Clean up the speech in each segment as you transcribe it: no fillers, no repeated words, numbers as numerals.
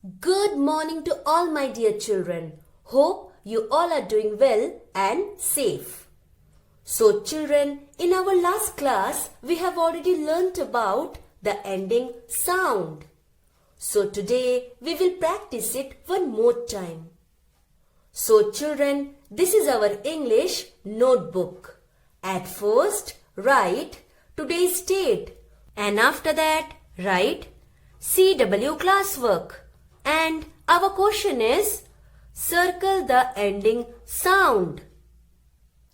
Good morning to all my dear children. Hope you all are doing well and safe. So children, in our last class, we have already learnt about the ending sound. So today, we will practice it one more time. So children, this is our English notebook. At first, write today's date and after that, write CW classwork. And our question is, circle the ending sound.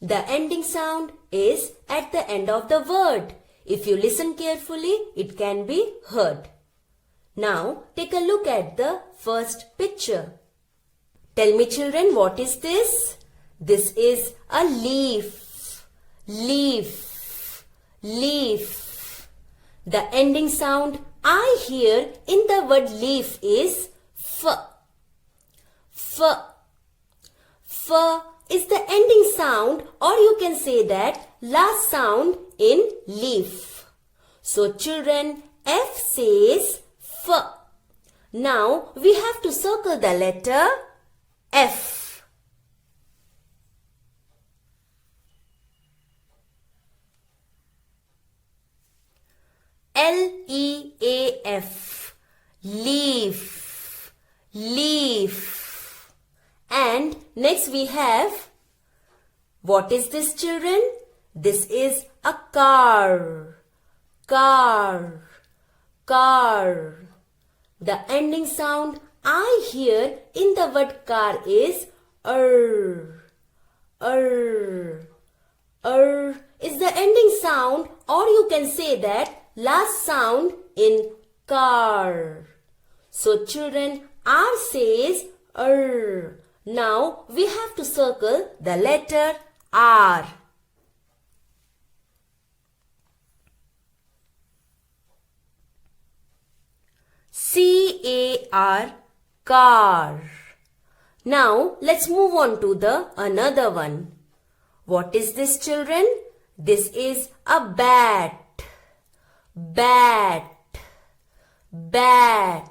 The ending sound is at the end of the word. If you listen carefully, it can be heard. Now, take a look at the first picture. Tell me children, what is this? This is a leaf. Leaf. Leaf. The ending sound I hear in the word leaf is F. F. F is the ending sound, or you can say that last sound in leaf. So children, F says F. Now we have to circle the letter F. L-E-A-F. Leaf. Leaf. And next we have, what is this children? This is a car. Car. Car. The ending sound I hear in the word car is er. Is the ending sound, or you can say that last sound in car. So children, R says er. Now we have to circle the letter R. C-A-R, car. Now let's move on to the another one. What is this children? This is a bat. Bat. Bat.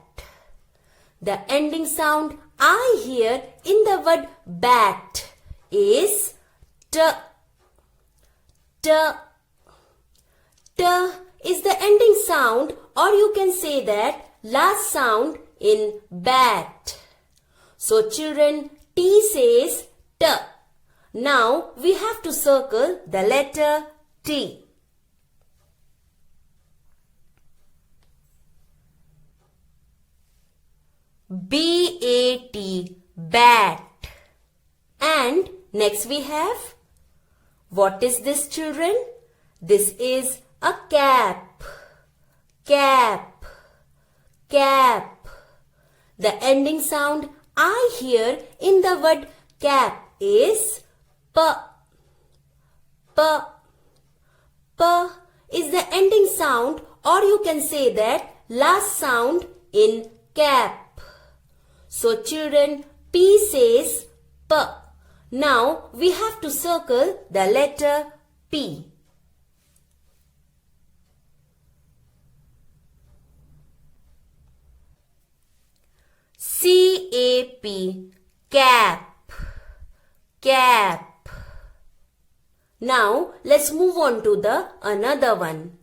The ending sound I hear in the word bat is T. T. T is the ending sound, or you can say that last sound in bat. So children, T says T. Now we have to circle the letter T. B-A-T, bat. And next we have, what is this children? This is a cap. Cap. Cap. The ending sound I hear in the word cap is P. P. P is the ending sound, or you can say that last sound in cap. So children, P says P. Now we have to circle the letter P. C-A-P, cap. Cap. Now let's move on to the another one.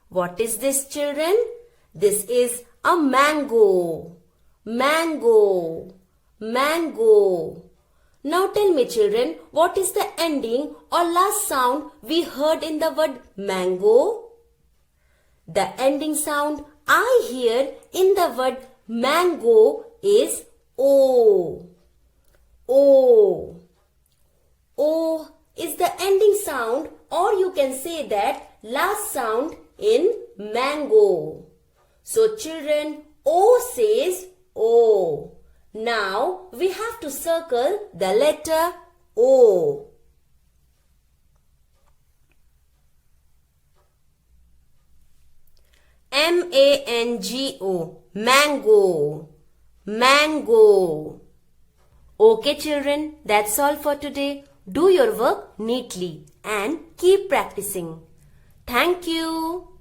What is this children? This is a mango. Mango. Mango. Now tell me children, what is the ending or last sound we heard in the word mango? The ending sound I hear in the word mango is O. O. O is the ending sound, or you can say that last sound in mango. So children, O says O. Now we have to circle the letter O. M-A-N-G-O, mango. Mango. Okay children, that's all for today. Do your work neatly and keep practicing. Thank you.